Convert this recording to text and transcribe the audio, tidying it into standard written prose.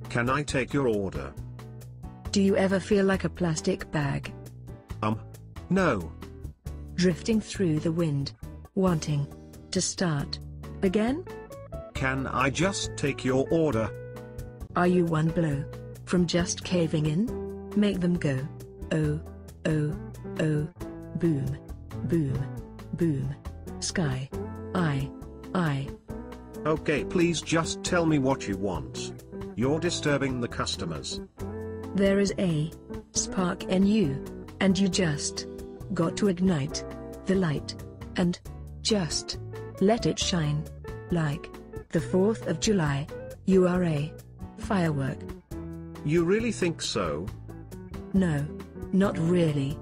Can I take your order? Do you ever feel like a plastic bag? No. Drifting through the wind, wanting to start again? Can I just take your order? Are you one blow from just caving in? Make them go, oh, oh, oh, boom, boom, boom, sky, I. Okay, please just tell me what you want. You're disturbing the customers. There is a spark in you, and you just got to ignite the light and just let it shine. Like the 4th of July, you are a firework. You really think so? No, not really.